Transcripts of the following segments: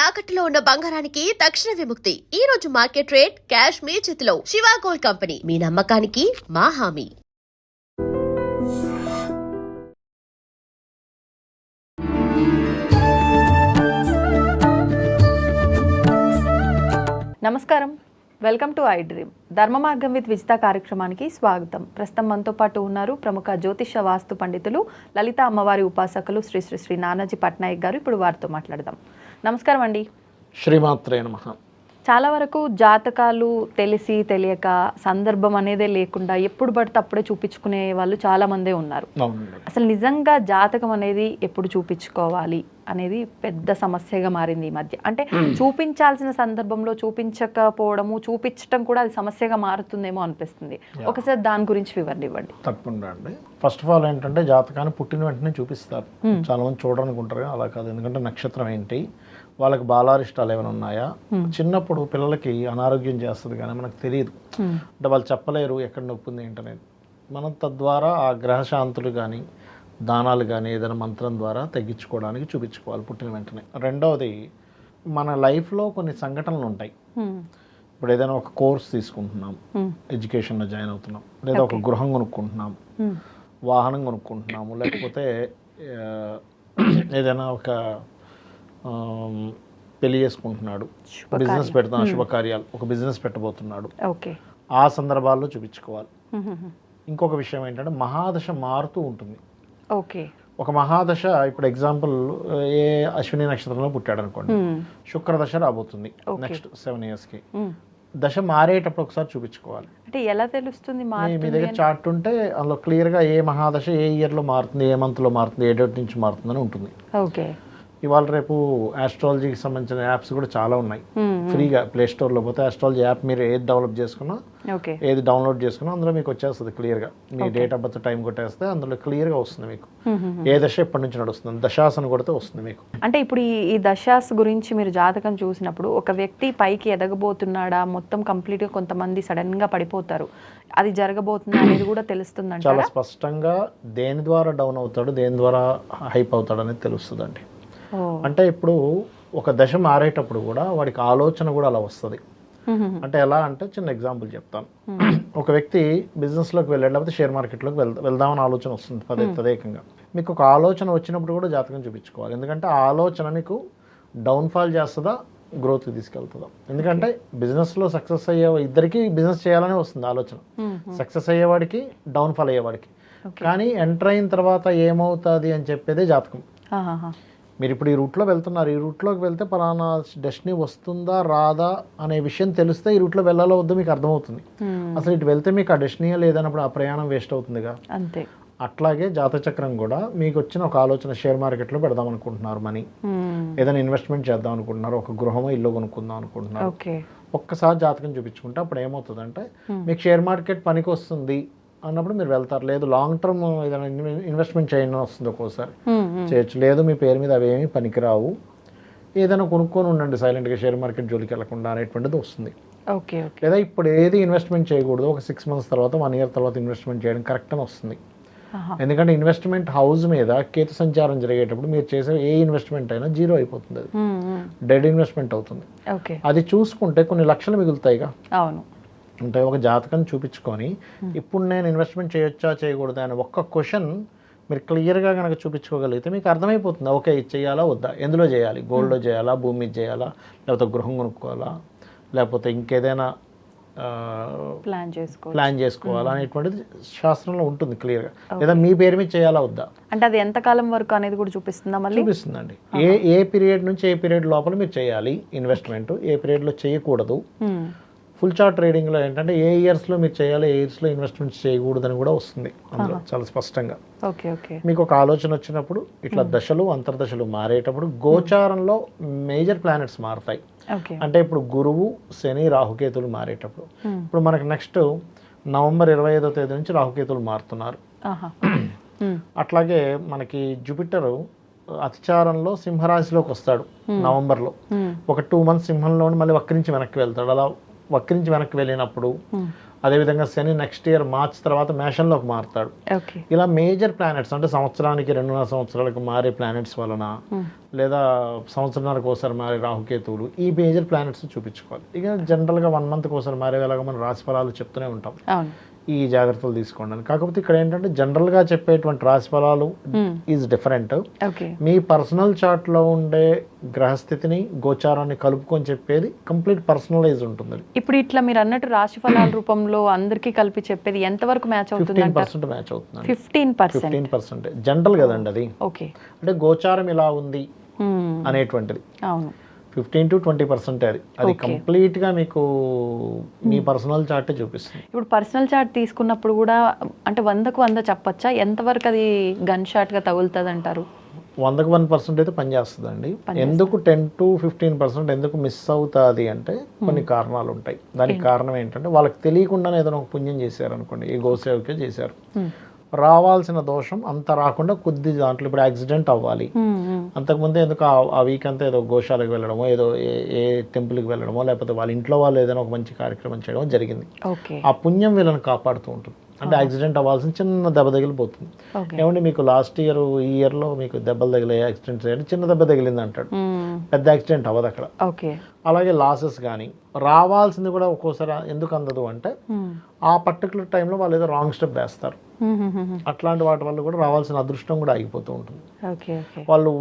తాకట్టులో ఉన్న బంగారానికి తక్షణ విముక్తి. ఈ రోజు మార్కెట్ రేట్ క్యాష్ మీ చేతిలో. శివ గోల్డ్ కంపెనీ, మీ నమ్మకానికి మా హామీ. నమస్కారం, వెల్కమ్ టు ఐ డ్రీమ్. ధర్మ మార్గం విత్ విజిత కార్యక్రమానికి స్వాగతం. ప్రస్తుతం మనతో పాటు ఉన్నారు ప్రముఖ జ్యోతిష వాస్తు పండితులు, లలిత అమ్మవారి ఉపాసకులు శ్రీ శ్రీ శ్రీ నానాజీ పట్నాయక్ గారు. ఇప్పుడు వారితో మాట్లాడదాం. నమస్కారం అండి. శ్రీమాత్రే నమః. చాలా వరకు జాతకాలు తెలిసి తెలియక సందర్భం అనేదే లేకుండా ఎప్పుడు పడితే అప్పుడే చూపించుకునే వాళ్ళు చాలా మందే ఉన్నారు. అసలు నిజంగా జాతకం అనేది ఎప్పుడు చూపించుకోవాలి అనేది పెద్ద సమస్యగా మారింది ఈ మధ్య. అంటే చూపించాల్సిన సందర్భంలో చూపించకపోవడము, చూపించడం కూడా అది సమస్యగా మారుతుందేమో అనిపిస్తుంది. ఒకసారి దాని గురించి వివరణ ఇవ్వండి. తప్పకుండా అండి. ఫస్ట్ ఆఫ్ ఆల్ ఏంటంటే జాతకాన్ని పుట్టిన వెంటనే చూపిస్తారు. చాలా మంది చూడడానికి ఉంటారు, అలా కాదు. ఎందుకంటే నక్షత్రం ఏంటి, వాళ్ళకి బాలారిష్టాలు ఏమైనా ఉన్నాయా, చిన్నప్పుడు పిల్లలకి అనారోగ్యం చేస్తుంది కానీ మనకు తెలియదు. అంటే వాళ్ళు చెప్పలేరు ఎక్కడ నొప్పి ఉంది ఏంటనేది. మనం తద్వారా ఆ గ్రహశాంతులు కానీ దానాలు కానీ ఏదైనా మంత్రం ద్వారా తగ్గించుకోవడానికి చూపించుకోవాలి పుట్టిన వెంటనే. రెండవది, మన లైఫ్లో కొన్ని సంఘటనలు ఉంటాయి. ఇప్పుడు ఏదైనా ఒక కోర్స్ తీసుకుంటున్నాం, ఎడ్యుకేషన్లో జాయిన్ అవుతున్నాం, లేదా ఒక గృహం కొనుక్కుంటున్నాం, వాహనం కొనుక్కుంటున్నాము, లేకపోతే ఏదైనా ఒక పెళ్లి చేసుకుంటున్నాడు, బిజినెస్ పెడతాను, శుభకార్యాలు, ఒక బిజినెస్ పెట్టబోతున్నాడు, ఆ సందర్భాల్లో చూపించుకోవాలి. ఇంకొక విషయం ఏంటంటే మహాదశ మారుతూ ఉంటుంది. ఒక మహాదశ, ఇప్పుడు ఎగ్జాంపుల్ ఏ అశ్విని నక్షత్రంలో పుట్టాడు అనుకోండి, శుక్రదశ రాబోతుంది నెక్స్ట్ 7 yearsకి. దశ మారేటప్పుడు ఒకసారి చూపించుకోవాలి. అంటే ఎలా తెలుస్తుంది? మీ దగ్గర చార్ట్ ఉంటే అందులో క్లియర్గా ఏ మహాదశ ఏ ఇయర్లో మారుతుంది, ఏ మంత్లో మారుతుంది, ఏ డేట్ నుంచి మారుతుందని ఉంటుంది. ఇవాళ రేపు ఆస్ట్రాలజీకి సంబంధించిన యాప్స్ కూడా చాలా ఉన్నాయి ఫ్రీగా. ప్లే స్టోర్లో పోతే ఆస్ట్రాలజీ యాప్ మీరు ఏది డెవలప్ చేసుకున్నా, ఏది డౌన్లోడ్ చేసుకున్నా అందులో మీకు వచ్చేస్తుంది క్లియర్గా. మీ డేట్ ఆఫ్ బర్త్ టైం కొట్టేస్తే అందులో క్లియర్గా వస్తుంది మీకు ఏ దశ ఎప్పటి నుంచి నడుస్తుంది. దశాసన కొడితే వస్తుంది మీకు. అంటే ఇప్పుడు ఈ దశాస్ గురించి మీరు జాతకం చూసినప్పుడు ఒక వ్యక్తి పైకి ఎదగబోతున్నాడా, మొత్తం కంప్లీట్గా, కొంతమంది సడన్గా పడిపోతారు, అది జరగబోతుందా అనేది కూడా తెలుస్తుంది. చాలా స్పష్టంగా దేని ద్వారా డౌన్ అవుతాడు, దేని ద్వారా హైప్ అవుతాడు అనేది తెలుస్తుంది అండి. అంటే ఇప్పుడు ఒక దశ మారేటప్పుడు కూడా వాడికి ఆలోచన కూడా అలా వస్తుంది. అంటే ఎలా అంటే, చిన్న ఎగ్జాంపుల్ చెప్తాను. ఒక వ్యక్తి బిజినెస్లోకి వెళ్ళాడు, లేకపోతే షేర్ మార్కెట్లోకి వెళ్దామని ఆలోచన వస్తుంది తదేకంగా. మీకు ఒక ఆలోచన వచ్చినప్పుడు కూడా జాతకం చూపించుకోవాలి. ఎందుకంటే ఆ ఆలోచన మీకు డౌన్ఫాల్ చేస్తుందా, గ్రోత్కి తీసుకెళ్తుందా. ఎందుకంటే బిజినెస్లో సక్సెస్ అయ్యే ఇద్దరికి బిజినెస్ చేయాలని వస్తుంది ఆలోచన. సక్సెస్ అయ్యేవాడికి, డౌన్ఫాల్ అయ్యేవాడికి. కానీ ఎంటర్ అయిన తర్వాత ఏమవుతుంది అని చెప్పేదే జాతకం. మీరు ఇప్పుడు ఈ రూట్లో వెళ్తున్నారు, ఈ రూట్లోకి వెళ్తే పలానా డెస్టినీ వస్తుందా రాదా అనే విషయం తెలిస్తే ఈ రూట్లో వెళ్ళాలో వద్దో మీకు అర్థమవుతుంది. అసలు ఇటు వెళ్తే మీకు ఆ డెస్టినీ లేదన్నప్పుడు ఆ ప్రయాణం వేస్ట్ అవుతుందిగా. అంతే. అట్లాగే జాతచక్రం కూడా మీకు వచ్చిన ఒక ఆలోచన, షేర్ మార్కెట్లో పెడదాం అనుకుంటున్నారు మనీ, ఏదైనా ఇన్వెస్ట్మెంట్ చేద్దాం అనుకుంటున్నారు, ఒక గృహమో ఇల్లు కొనుక్కుందాం అనుకుంటున్నారు, ఒక్కసారి జాతకం చూపించుకుంటే అప్పుడు ఏమవుతుందంటే మీకు షేర్ మార్కెట్ పనికి వస్తుంది అన్నప్పుడు మీరు వెళ్తారు. లేదు లాంగ్ టర్మ్ ఏదైనా ఇన్వెస్ట్మెంట్ చేయడం వస్తుంది, ఒక్కోసారి చేయొచ్చు. లేదు మీ పేరు మీద అవేమీ పనికిరావు, ఏదైనా కొనుక్కొని ఉండండి సైలెంట్గా, షేర్ మార్కెట్ జోలికి వెళ్ళకుండా అనేటువంటిది వస్తుంది. లేదా ఇప్పుడు ఏది ఇన్వెస్ట్మెంట్ చేయకూడదు, ఒక 6 months తర్వాత 1 year తర్వాత ఇన్వెస్ట్మెంట్ చేయడం కరెక్ట్ అని వస్తుంది. ఎందుకంటే ఇన్వెస్ట్మెంట్ హౌస్ మీద కేతు సంచారం జరిగేటప్పుడు మీరు చేసే ఏ ఇన్వెస్ట్మెంట్ అయినా జీరో అయిపోతుంది, అది డెడ్ ఇన్వెస్ట్మెంట్ అవుతుంది. అది చూసుకుంటే కొన్ని లక్షలు మిగులుతాయిగా. అవును. అంటే ఒక జాతకం చూపించుకొని ఇప్పుడు నేను ఇన్వెస్ట్మెంట్ చేయొచ్చా చేయకూడదా అని ఒక్క క్వశ్చన్ మీరు క్లియర్గా కనుక చూపించుకోగలిగితే మీకు అర్థమైపోతుంది. ఓకే, ఇది చేయాలా వద్దా, ఎందులో చేయాలి, గోల్డ్లో చేయాలా, భూమి మీద చేయాలా, లేకపోతే గృహం కొనుక్కోవాలా, లేకపోతే ఇంకేదైనా ప్లాన్ చేసుకోవాలా అనేటువంటిది శాస్త్రంలో ఉంటుంది క్లియర్గా. లేదా మీ పేరు మీద చేయాలా వద్దా, అంటే అది ఎంతకాలం వరకు అనేది కూడా చూపిస్తుందండి. ఏ పీరియడ్ నుంచి ఏ పీరియడ్ లోపల మీరు చేయాలి ఇన్వెస్ట్మెంట్, ఏ పీరియడ్లో చేయకూడదు. ఫుల్ చార్ట్ ట్రేడింగ్లో ఏంటంటే ఏ ఇయర్స్లో మీరు చేయాలి, ఏ ఇయర్స్లో ఇన్వెస్ట్మెంట్ చేయకూడదని కూడా వస్తుంది అందులో చాలా స్పష్టంగా. మీకు ఒక ఆలోచన వచ్చినప్పుడు ఇట్లా దశలు అంతర్దశలు మారేటప్పుడు గోచారంలో మేజర్ ప్లానెట్స్ మారుతాయి. అంటే ఇప్పుడు గురువు, శని, రాహుకేతులు మారేటప్పుడు, ఇప్పుడు మనకు నెక్స్ట్ నవంబర్ 25వ తేదీ నుంచి రాహుకేతులు మారుతున్నారు. అట్లాగే మనకి జూపిటర్ అతిచారంలో సింహరాశిలోకి వస్తాడు నవంబర్లో. ఒక 2 months సింహంలో మళ్ళీ వక్రించి వెనక్కి వెళ్తాడు. అలా వక్రించి వెనక్కి వెళ్ళినప్పుడు అదేవిధంగా శని నెక్స్ట్ ఇయర్ మార్చ్ తర్వాత మేషంలోకి మారుతాడు. ఓకే. ఇలా మేజర్ ప్లానెట్స్ అంటే సంవత్సరానికి 2.5 సంవత్సరాలకు మారే ప్లానెట్స్ వలన లేదా సంవత్సరానికి ఒకసారి మారే రాహుకేతువులు ఈ మేజర్ ప్లానెట్స్ చూపించుకోవాలి. ఇక జనరల్గా 1 మంత్కి ఒకసారి మారేలాగా మనం రాశి ఫలాలు చెప్తూనే ఉంటాం, అవును. ఈ జాగ్రత్తలు తీసుకోండి అని. కాకపోతే ఇక్కడ ఏంటంటే జనరల్గా చెప్పేటువంటి రాశి ఫలాలు ఈజ్ డిఫరెంట్. ఓకే. మీ పర్సనల్ చార్ట్లో ఉండే గ్రహస్థితిని గోచారాన్ని కలుపుకొని చెప్పేది కంప్లీట్ పర్సనలైజ్ ఉంటుంది. ఇప్పుడు ఇట్లా మీరు అన్నట్టు రాశి ఫలాల రూపంలో అందరికీ కలిపి చెప్పేది ఎంతవరకు మ్యాచ్ అవుతుంది? 15% మ్యాచ్ అవుతుంది. 15% జనరల్ కదండి అది. ఓకే. అంటే గోచారం ఇలా ఉంది అనేటువంటిది అవును. 15 to 20% అది కంప్లీట్గా మీకు మీ పర్సనల్ చార్టే చూపిస్తుంది. ఇప్పుడు పర్సనల్ చార్ట్ తీసుకున్నప్పుడు కూడా అంటే 100కు 100 చెప్పచ్చా? ఎంతవరకు అది గన్ షాట్గా తగులుతుంది అంటారు? 100కు 1% అయితే పనిచేస్తుందండి. ఎందుకు 10 to 15% ఎందుకు మిస్ అవుతుంది అంటే కొన్ని కారణాలు ఉంటాయి. దానికి కారణం ఏంటంటే వాళ్ళకి తెలియకుండానే ఏదైనా ఒక పుణ్యం చేశారు అనుకోండి, ఈ గోసేవకే చేశారు, రావాల్సిన దోషం అంత రాకుండా కొద్ది దాంట్లో ఇప్పుడు యాక్సిడెంట్ అవ్వాలి, అంతకుముందు ఎందుకు ఆ వీక్ అంతా ఏదో గోశాలకు వెళ్ళడమో ఏదో ఏ టెంపుల్కి వెళ్ళడమో లేకపోతే వాళ్ళ ఇంట్లో వాళ్ళు ఏదైనా ఒక మంచి కార్యక్రమం చేయడం జరిగింది. ఆ పుణ్యం వీళ్ళని కాపాడుతూ ఉంటుంది. అంటే యాక్సిడెంట్ అవ్వాల్సిన చిన్న దెబ్బ తగిలిపోతుంది. ఏమంటే మీకు లాస్ట్ ఇయర్ ఈ ఇయర్లో మీకు దెబ్బలు తగిలే యాక్సిడెంట్స్ అయ్యాయి, చిన్న దెబ్బ తగిలింది అంటాడు, పెద్ద యాక్సిడెంట్ అవ్వదు అక్కడ. అలాగే లాసెస్ కానీ రావాల్సింది కూడా ఒక్కోసారి ఎందుకు అందదు అంటే ఆ పర్టికులర్ టైంలో వాళ్ళు ఏదో రాంగ్ స్టెప్ వేస్తారు. అట్లాంటి వాటి వల్ల కూడా రావాల్సిన అదృష్టం కూడా ఆగిపోతూ ఉంటుంది. వాళ్ళు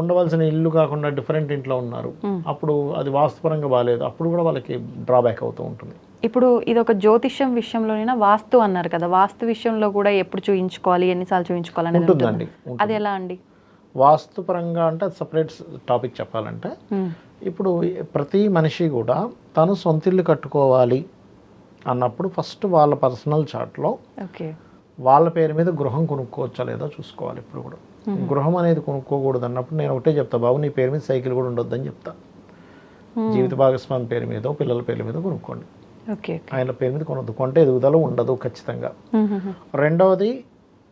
ఉండవలసిన ఇల్లు కాకుండా డిఫరెంట్ ఇంట్లో ఉన్నారు, అప్పుడు అది వాస్తుపరంగా బాగాలేదు, అప్పుడు కూడా వాళ్ళకి డ్రాబ్యాక్ అవుతూ ఉంటుంది. ఇప్పుడు ఇది ఒక జ్యోతిష్యం విషయంలోనైనా వాస్తు అన్నారు కదా, వాస్తు విషయంలో కూడా ఎప్పుడు చూయించుకోవాలి, ఎన్నిసార్లు చూయించుకోవాలి అనేది ఉంటుందండి. అది ఎలా అండి? వాస్తు పరంగా అంటే సపరేట్ టాపిక్ చెప్పాలంటే ఇప్పుడు ప్రతి మనిషి కూడా తను సొంతిల్లు కట్టుకోవాలి అన్నప్పుడు ఫస్ట్ వాళ్ళ పర్సనల్ చార్ట్లో వాళ్ళ పేరు మీద గృహం కొనుక్కోవచ్చా లేదా చూసుకోవాలి. ఇప్పుడు కూడా గృహం అనేది కొనుక్కోకూడదు అన్నప్పుడు నేను ఒకటే చెప్తా, బాబు నీ పేరు మీద సైకిల్ కూడా ఉండొద్దని చెప్తా. జీవిత భాగస్వామి పేరు మీద పిల్లల పేర్ల మీద కొనుక్కోండి, ఆయన పేరు మీద కొనొద్దు. కొంటే ఎదుగుదల ఉండదు ఖచ్చితంగా. రెండవది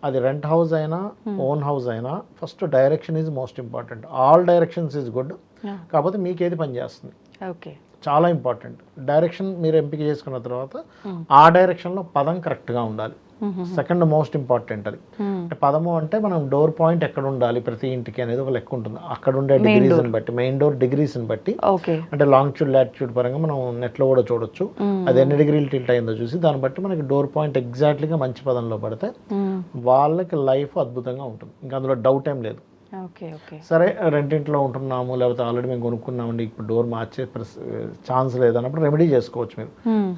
అది రెంట్ హౌస్ అయినా ఓన్ హౌస్ అయినా first direction is most important. All directions is good, కాకపోతే మీకు ఏది పనిచేస్తుంది చాలా ఇంపార్టెంట్. డైరెక్షన్ మీరు ఎంపిక చేసుకున్న తర్వాత ఆ డైరెక్షన్లో పదం కరెక్ట్గా ఉండాలి. సెకండ్ మోస్ట్ ఇంపార్టెంట్ అది. అంటే పదము అంటే మనం డోర్ పాయింట్ ఎక్కడ ఉండాలి ప్రతి ఇంటికి అనేది ఒక లెక్క ఉంటుంది. అక్కడ ఉండే డిగ్రీస్ని బట్టి, మెయిన్ డోర్ డిగ్రీస్ని బట్టి, అంటే లాంగిట్యూడ్ లాటిట్యూడ్ పరంగా మనం నెట్లో కూడా చూడొచ్చు అది ఎన్ని డిగ్రీలు టిల్ట్ అయిందో చూసి దాన్ని బట్టి మనకి డోర్ పాయింట్ ఎగ్జాక్ట్లీగా మంచి పదంలో పడితే వాళ్ళకి లైఫ్ అద్భుతంగా ఉంటుంది. ఇంకా అందులో డౌట్ ఏం లేదు. సరే రెంటింట్లో ఉంటున్నాము లేకపోతే ఆల్రెడీ మేము కొనుక్కున్నామండి, ఇప్పుడు డోర్ మార్చే ఛాన్స్ లేదన్నప్పుడు రెమెడీ చేసుకోవచ్చు. మీరు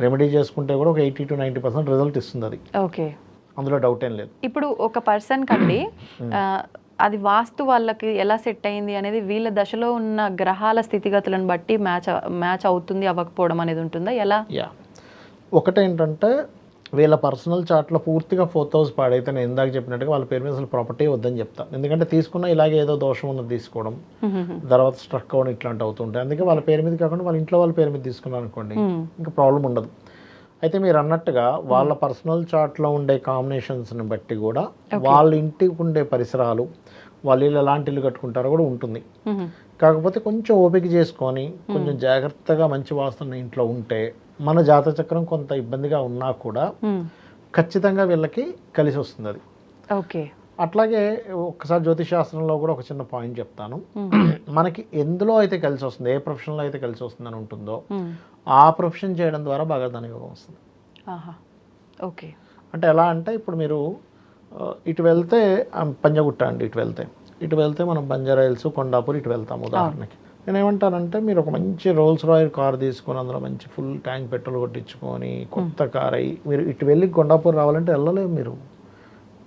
రెమెడీ చేసుకుంటే కూడా ఒక 80 to 90% రిజల్ట్ ఇస్తుంది అది, అందులో డౌట్ ఏం లేదు. ఇప్పుడు ఒక పర్సన్ కండి అది వాస్తు వాళ్ళకి ఎలా సెట్ అయింది అనేది వీళ్ళ దశలో ఉన్న గ్రహాల స్థితిగతులను బట్టి మ్యాచ్ అవుతుంది అవ్వకపోవడం అనేది ఉంటుందా ఎలా? ఒకటేంటంటే వీళ్ళ పర్సనల్ చార్ట్లో పూర్తిగా 4,000 పాడైతే నేను ఇందాక చెప్పినట్టుగా వాళ్ళ పేరు మీద అసలు ప్రాపర్టీ వద్దని చెప్తాను. ఎందుకంటే తీసుకున్న ఇలాగే ఏదో దోషం ఉన్నది తీసుకోవడం, తర్వాత స్ట్రక్ అవ్వడం ఇట్లాంటి అవుతుంటాయి. అందుకే వాళ్ళ పేరు మీద కాకుండా వాళ్ళ ఇంట్లో వాళ్ళ పేరు మీద తీసుకున్నారు అనుకోండి ఇంకా ప్రాబ్లం ఉండదు. అయితే మీరు అన్నట్టుగా వాళ్ళ పర్సనల్ చార్ట్లో ఉండే కాంబినేషన్స్ని బట్టి కూడా వాళ్ళ ఇంటికి ఉండే పరిసరాలు, వాళ్ళు ఇల్లు ఎలాంటి ఇల్లు కట్టుకుంటారో కూడా ఉంటుంది. కాకపోతే కొంచెం ఓపిక చేసుకొని కొంచెం జాగ్రత్తగా మంచి వాస్తున్న ఇంట్లో ఉంటే మన జాతక చక్రం కొంత ఇబ్బందిగా ఉన్నా కూడా ఖచ్చితంగా వీళ్ళకి కలిసి వస్తుంది అది. అట్లాగే ఒక్కసారి జ్యోతిష్ శాస్త్రంలో కూడా ఒక చిన్న పాయింట్ చెప్తాను. మనకి ఎందులో అయితే కలిసి వస్తుంది, ఏ ప్రొఫెషన్లో అయితే కలిసి వస్తుందని ఉంటుందో ఆ ప్రొఫెషన్ చేయడం ద్వారా బాగా ధనయోగం వస్తుంది. అంటే ఎలా అంటే ఇప్పుడు మీరు ఇటు వెళ్తే పంజగుట్ట అండి, ఇటు వెళ్తే మనం బంజారా హిల్స్, కొండాపూర్ ఇటు వెళ్తాము ఉదాహరణకి. నేను ఏమంటానంటే మీరు ఒక మంచి రోల్స్ రాయల్ కార్ తీసుకొని అందులో మంచి ఫుల్ ట్యాంక్ పెట్రోల్ కొట్టించుకొని కొత్త కార్ అయ్యి మీరు ఇటు వెళ్ళి కొండాపూర్ రావాలంటే వెళ్ళలేము. మీరు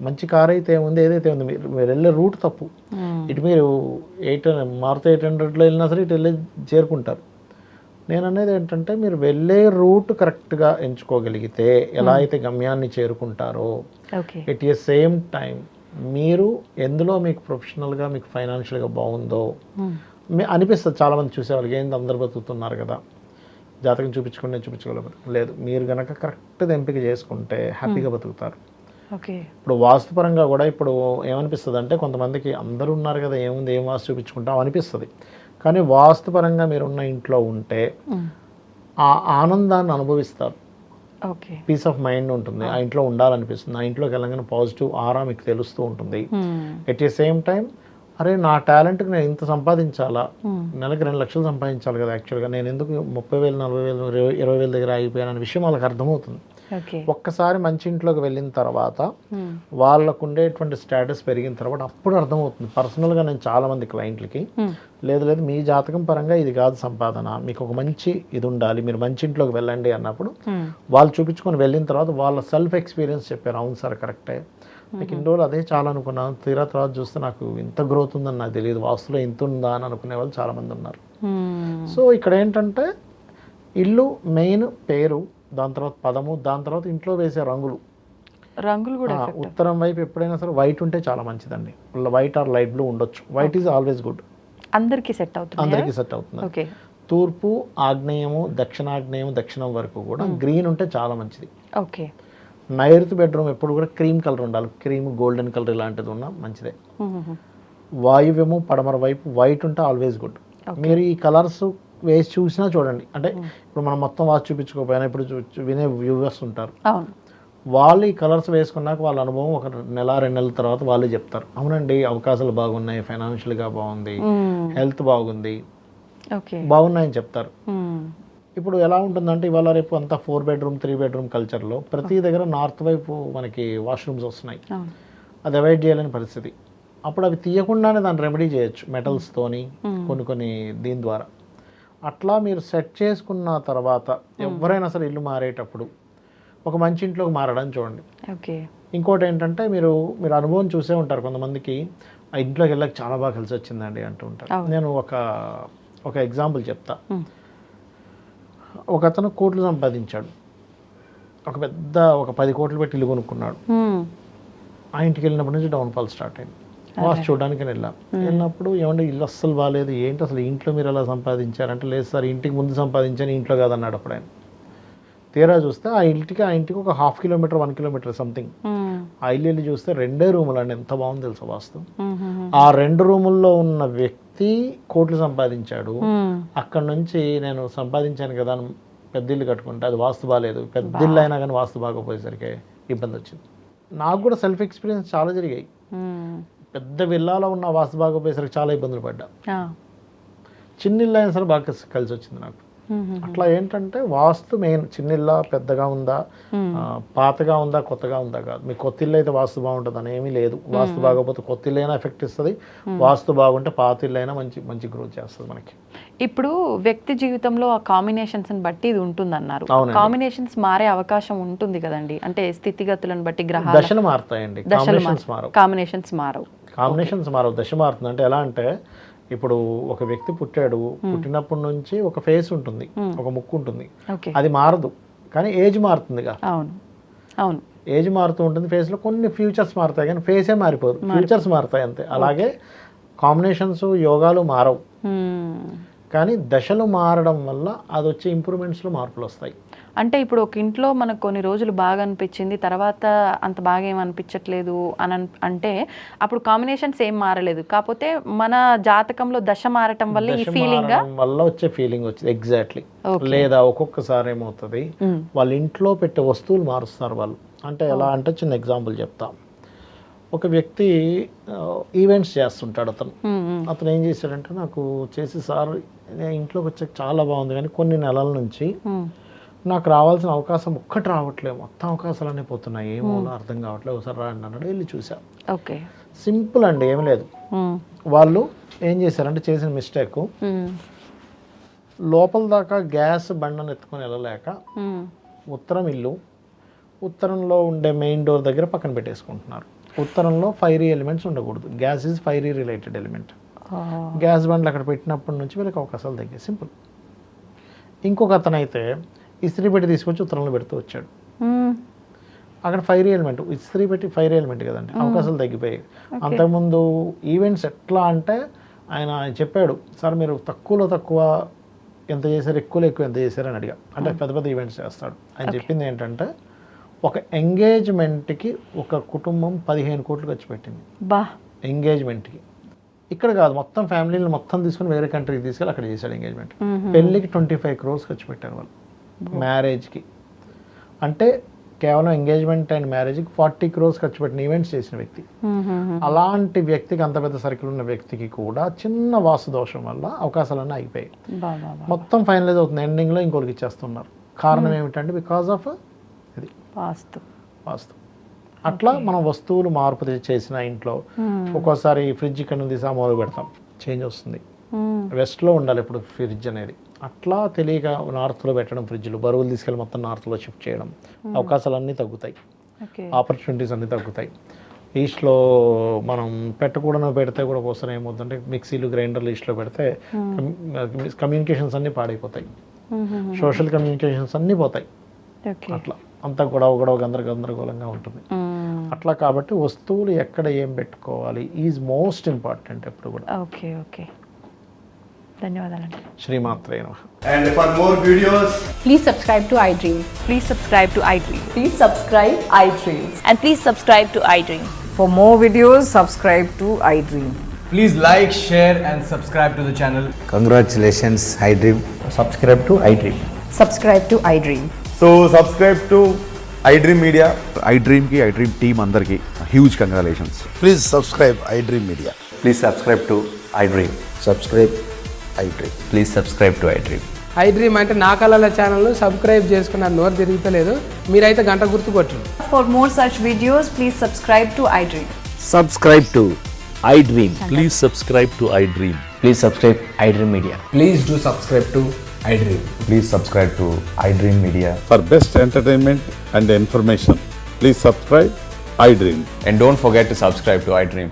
మంచి కార్ అయితే ఏముంది, ఏదైతే ఉంది, మీరు వెళ్ళే రూట్ తప్పు. ఇటు మీరు మారుతి 800లో వెళ్ళినా సరే ఇటు వెళ్ళి చేరుకుంటారు. నేను అనేది ఏంటంటే మీరు వెళ్ళే రూట్ కరెక్ట్గా ఎంచుకోగలిగితే ఎలా అయితే గమ్యాన్ని చేరుకుంటారో ఎట్ ఏ సేమ్ టైం మీరు ఎందులో మీకు ప్రొఫెషనల్గా మీకు ఫైనాన్షియల్గా బాగుందో అనిపిస్తుంది. చాలామంది చూసేవాళ్ళకి ఏంది అందరు బతుకుతున్నారు కదా, జాతకం చూపించుకోలేదు. లేదు, మీరు కనుక కరెక్ట్గా ఎంపిక చేసుకుంటే హ్యాపీగా బతుకుతారు. ఇప్పుడు వాస్తుపరంగా కూడా ఇప్పుడు ఏమనిపిస్తుంది అంటే కొంతమందికి అందరూ ఉన్నారు కదా ఏముంది ఏం వాస్తు చూపించుకుంటాం అనిపిస్తుంది. కానీ వాస్తుపరంగా మీరున్న ఇంట్లో ఉంటే ఆ ఆనందాన్ని అనుభవిస్తారు. ఓకే. పీస్ ఆఫ్ మైండ్ ఉంటుంది, ఆ ఇంట్లో ఉండాలనిపిస్తుంది, ఆ ఇంట్లోకి వెళ్ళగానే పాజిటివ్ ఆరా మీకు తెలుస్తూ ఉంటుంది. ఎట్ ది సేమ్ టైం అరే నా టాలెంట్కి నేను ఇంత సంపాదించాలా, నెలకి 2 లక్షలు సంపాదించాలి కదా యాక్చువల్గా, నేను ఎందుకు 30,000 40,000 20,000 దగ్గర ఆగిపోయాను అనే విషయం వాళ్ళకి అర్థమవుతుంది. ఒక్కసారి మంచి ఇంట్లోకి వెళ్ళిన తర్వాత వాళ్ళకు ఉండేటువంటి స్టేటస్ పెరిగిన తర్వాత అప్పుడు అర్థమవుతుంది. పర్సనల్గా నేను చాలామంది క్లయింట్లకి లేదు మీ జాతకం పరంగా ఇది కాదు సంపాదన, మీకు ఒక మంచి ఇది ఉండాలి, మీరు మంచి ఇంట్లోకి వెళ్ళండి అన్నప్పుడు వాళ్ళు చూపించుకొని వెళ్ళిన తర్వాత వాళ్ళ సెల్ఫ్ ఎక్స్పీరియన్స్ చెప్పారు. అవును సార్ కరెక్టే, నాకు ఇన్ని రోజులు అదే చాలా అనుకున్నాను, తీరా తర్వాత చూస్తే నాకు ఇంత గ్రోత్ ఉందని నాకు తెలియదు, వాస్తులో ఇంత ఉందా అని అనుకునే వాళ్ళు చాలామంది ఉన్నారు. సో ఇక్కడ ఏంటంటే ఇల్లు మెయిన్ పేరు, దాని తర్వాత పదము, దాని తర్వాత ఇంట్లో వేసే రంగులు కూడా ఉత్తరం వైపు ఎప్పుడైనా సరే వైట్ ఉంటే చాలా మంచిదండి. వైట్ ఆర్ లైట్ బ్లూ ఉండొచ్చు. వైట్ ఈజ్ ఆల్వేస్ గుడ్, అందరికీ సెట్ అవుతుంది. తూర్పు, ఆగ్నేయము, దక్షిణాగ్నేయం, దక్షిణం వరకు కూడా గ్రీన్ ఉంటే చాలా మంచిది. ఓకే. నైరుతి బెడ్రూమ్ ఎప్పుడు కూడా క్రీమ్ కలర్ ఉండాలి, క్రీమ్ గోల్డెన్ కలర్ ఇలాంటిది ఉన్నా మంచిదే. వాయువ్యము, పడమర వైపు వైట్ ఉంటే ఆల్వేస్ గుడ్. మీరు ఈ కలర్స్ వేసి చూసినా చూడండి, అంటే ఇప్పుడు మనం మొత్తం వాచ్ చూపించుకోకపోయినా ఇప్పుడు వినే వ్యూవర్స్ ఉంటారు, వాళ్ళు ఈ కలర్స్ వేసుకున్నాక వాళ్ళ అనుభవం ఒక నెల 2 నెలల తర్వాత వాళ్ళే చెప్తారు, అవునండి అవకాశాలు బాగున్నాయి, ఫైనాన్షియల్గా బాగుంది, హెల్త్ బాగుంది, బాగున్నాయని చెప్తారు. ఇప్పుడు ఎలా ఉంటుందంటే ఇవాళ రేపు అంతా 4 బెడ్రూమ్ 3 బెడ్రూమ్ కల్చర్లో ప్రతి దగ్గర నార్త్ వైపు మనకి వాష్రూమ్స్ వస్తున్నాయి, అది అవాయిడ్ చేయాలని పరిస్థితి. అప్పుడు అవి తీయకుండానే దాన్ని రెమెడీ చేయొచ్చు మెటల్స్తోని కొన్ని దీని ద్వారా. అట్లా మీరు సెట్ చేసుకున్న తర్వాత ఎవరైనా సరే ఇల్లు మారేటప్పుడు ఒక మంచి ఇంట్లోకి మారడానికి చూడండి. ఇంకోటి ఏంటంటే మీరు అనుభవం చూసే ఉంటారు, కొంతమందికి ఆ ఇంట్లోకి వెళ్ళక చాలా బాగా కలిసి వచ్చిందండి అంటూ ఉంటారు. నేను ఒక ఎగ్జాంపుల్ చెప్తా. ఒక అతను కోట్లు సంపాదించాడు, ఒక 10 కోట్లు పెట్టి ఇల్లు కొనుక్కున్నాడు. ఆ ఇంటికి వెళ్ళినప్పటి నుంచి డౌన్ఫాల్ స్టార్ట్ అయింది. వాస్తు చూడడానికి వెళ్ళినప్పుడు ఏమంటే ఇల్లు అస్సలు బాగాలేదు, ఏంటి అసలు ఇంట్లో మీరు ఎలా సంపాదించారంటే, లేదు సార్ ఇంటికి ముందు సంపాదించాను ఇంట్లో కాదన్నాడు. అప్పుడు ఆయన తీరా చూస్తే ఆ ఇంటికి ఒక 1/2 కిలోమీటర్ 1 కిలోమీటర్ సంథింగ్ ఆ ఇల్లు వెళ్ళి చూస్తే 2 రూములు అండి, ఎంత బాగుంది తెలుసు వాస్తు. ఆ 2 రూముల్లో ఉన్న వ్యక్తి కోట్లు సంపాదించాడు. అక్కడ నుంచి నేను సంపాదించాను కదా అని పెద్ద ఇల్లు కట్టుకుంటే అది వాస్తు బాగాలేదు, పెద్ద ఇల్లు అయినా కానీ వాస్తు బాగోపోయేసరికి ఇబ్బంది వచ్చింది. నాకు కూడా సెల్ఫ్ ఎక్స్పీరియన్స్ చాలా జరిగాయి. పెద్ద విల్లాలో ఉన్న వాస్తు బాగోపోయేసరికి చాలా ఇబ్బందులు పడ్డా. చిన్న ఇల్లు అయినా సరే బాగా కలిసి వచ్చింది నాకు. అట్లా ఏంటంటే వాస్తు మెయిన్. చిన్న ఇల్లు పెద్దగా ఉందా, పాతగా ఉందా, కొత్తగా ఉందా కాదు. మీ కొత్త ఇల్లు అయితే వాస్తు బాగుంటుంది అని ఏమీ లేదు. వాస్తు బాగోపోతే కొత్త ఇల్లు అయినా ఎఫెక్ట్ ఇస్తుంది, వాస్తు బాగుంటే పాత ఇల్లు అయినా మంచి గ్రోత్ చేస్తుంది మనకి. ఇప్పుడు వ్యక్తి జీవితంలో ఆ కాంబినేషన్స్ బట్టి ఇది ఉంటుంది అన్నారు. కాంబినేషన్స్ మారే అవకాశం ఉంటుంది కదండి, అంటే స్థితిగతులను బట్టి గ్రహాలు దశలు మారుతాయండి, కాంబినేషన్స్ మారవు. దశ మారుతుంది అంటే ఎలా అంటే, ఇప్పుడు ఒక వ్యక్తి పుట్టినప్పటి నుంచి ఒక ఫేస్ ఉంటుంది, ఒక ముక్కు ఉంటుంది, అది మారదు, కానీ ఏజ్ మారుతుందిగా. అవును, ఏజ్ మారుతూ ఉంటుంది, ఫేస్లో కొన్ని ఫ్యూచర్స్ మారుతాయి కానీ ఫేసే మారిపోదు, ఫ్యూచర్స్ మారుతాయి అంతే. అలాగే కాంబినేషన్స్ యోగాలు మారవు, కానీ దశలు మారడం వల్ల అది వచ్చే ఇంప్రూవ్మెంట్స్లో మార్పులు వస్తాయి. అంటే ఇప్పుడు ఒక ఇంట్లో మనకు కొన్ని రోజులు బాగా అనిపించింది, తర్వాత అంత బాగా ఏం అనిపించట్లేదు అని అంటే అప్పుడు కాంబినేషన్స్ ఏం మారలేదు, కాకపోతే మన జాతకంలో దశ మారటం వల్ల ఈ ఫీలింగ్ వచ్చే ఫీలింగ్ వచ్చింది. ఎగ్జాక్ట్లీ. లేదా ఒక్కొక్కసారి ఏమవుతుంది, వాళ్ళ ఇంట్లో పెట్టే వస్తువులు మారుస్తారు వాళ్ళు. అంటే ఎలా అంటే చిన్న ఎగ్జాంపుల్ చెప్తా. ఒక వ్యక్తి ఈవెంట్స్ చేస్తుంటాడు. అతను ఏం చేశాడంటే, నాకు చేసి సార్ నేను ఇంట్లోకి వచ్చాక చాలా బాగుంది, కానీ కొన్ని నెలల నుంచి నాకు రావాల్సిన అవకాశం ఒక్కటి రావట్లేదు, మొత్తం అవకాశాలన్నీ పోతున్నాయి, ఏమో అర్థం కావట్లేదు, ఒకసారి రాండి అన్నాడు. వెళ్ళి చూసా. సింపుల్ అండి, ఏమి లేదు. వాళ్ళు ఏం చేశారంటే, చేసిన మిస్టేక్, లోపల దాకా గ్యాస్ బండను ఎత్తుకొని వెళ్ళలేక ఉత్తరం ఇల్లు, ఉత్తరంలో ఉండే మెయిన్ డోర్ దగ్గర పక్కన పెట్టేసుకుంటున్నారు. ఉత్తరంలో ఫైరీ ఎలిమెంట్స్ ఉండకూడదు. Gas is fiery related element. Gas బండ్లు అక్కడ పెట్టినప్పటి నుంచి వీళ్ళకి అవకాశాలు తగ్గాయి. సింపుల్. ఇంకొక అతను అయితే ఇస్త్రీ పెట్టి తీసుకొచ్చి ఉత్తరంలో పెడుతూ వచ్చాడు. అక్కడ ఫైరీ ఎలిమెంట్, ఇస్త్రీ పెట్టి ఫైరీ ఎలిమెంట్ కదండి, అవకాశాలు తగ్గిపోయాయి. అంతకుముందు ఈవెంట్స్ ఎట్లా అంటే ఆయన చెప్పాడు, సార్ మీరు తక్కువలో తక్కువ ఎంత చేశారు, ఎక్కువలో ఎక్కువ ఎంత చేశారు అని అడిగా. అంటే పెద్ద పెద్ద ఈవెంట్స్ చేస్తాడు. ఆయన చెప్పింది ఏంటంటే, ఒక ఎంగేజ్మెంట్కి ఒక కుటుంబం 15 కోట్లు ఖర్చు పెట్టింది. ఎంగేజ్మెంట్కి. ఇక్కడ కాదు, మొత్తం ఫ్యామిలీని మొత్తం తీసుకుని వేరే కంట్రీకి తీసుకెళ్ళి అక్కడ చేశాడు ఎంగేజ్మెంట్. పెళ్ళికి 25 crores ఖర్చు పెట్టారు వాళ్ళు. మ్యారేజ్కి అంటే కేవలం ఎంగేజ్మెంట్ అండ్ మ్యారేజ్కి 40 crores ఖర్చు పెట్టిన ఈవెంట్స్ చేసిన వ్యక్తి. అలాంటి వ్యక్తికి, అంత పెద్ద సర్కిల్ ఉన్న వ్యక్తికి కూడా చిన్న వాస్తు దోషం వల్ల అవకాశాలన్నీ ఆగిపోయాయి. మొత్తం ఫైనలైజ్ అవుతుంది, ఎండింగ్లో ఇంకోరికి ఇచ్చేస్తున్నారు. కారణం ఏమిటంటే బికాజ్ ఆఫ్ ఇది వాస్తు. అట్లా మనం వస్తువులు మార్పు చేసిన ఇంట్లో ఒక్కోసారి ఫ్రిడ్జ్ ఇక్కడ నుంచి మొదలు పెడతాం, చేంజ్ వస్తుంది. వెస్ట్లో ఉండాలి ఇప్పుడు ఫ్రిడ్జ్ అనేది, అట్లా తెలియక నార్త్లో పెట్టడం, ఫ్రిడ్జ్లు బరువులు తీసుకెళ్ళి మొత్తం నార్త్లో షిఫ్ట్ చేయడం, అవకాశాలన్నీ తగ్గుతాయి, ఆపర్చునిటీస్ అన్నీ తగ్గుతాయి. ఈస్ట్లో మనం పెట్టకూడదు పెడితే కూడా ఒకసారి ఏమవుతుందంటే మిక్సీలు, గ్రైండర్లు ఈస్ట్లో పెడితే కమ్యూనికేషన్స్ అన్నీ పాడైపోతాయి, సోషల్ కమ్యూనికేషన్స్ అన్నీ పోతాయి. అట్లా అంతా గొడవ గందరగోళంగా ఉంటుంది. అట్లా కాబట్టి వస్తువులు ఎక్కడ ఏం పెట్టుకోవాలి ఈజ్ మోస్ట్ ఇంపార్టెంట్ ఎప్పుడు కూడా. ఓకే, ధన్యవాదాలండి. శ్రీమాత్రే నమః. And for more videos, Please subscribe to iDream. Please subscribe to iDream. Please subscribe iDream. And please subscribe to iDream. For more videos, subscribe to iDream. please like, share and subscribe to the channel. Congratulations, iDream. Subscribe to iDream. Subscribe to iDream. So subscribe to iDream Media. iDream ki iDream team andarki huge congratulations. Please subscribe iDream Media. Please subscribe to iDream. Subscribe iDream. Please subscribe to iDream. iDream అంటే నా కళల channel subscribe చేసుకున్న నోరు తిరుగుతలేదు, మీరైతే గంట గుర్తు కొట్టండి. For more such videos, please subscribe to iDream. Subscribe to iDream. Please subscribe to iDream. Please subscribe iDream Media. Please do subscribe to iDream. Please subscribe to iDream Media. For best entertainment and information, please subscribe iDream. And don't forget to subscribe to iDream.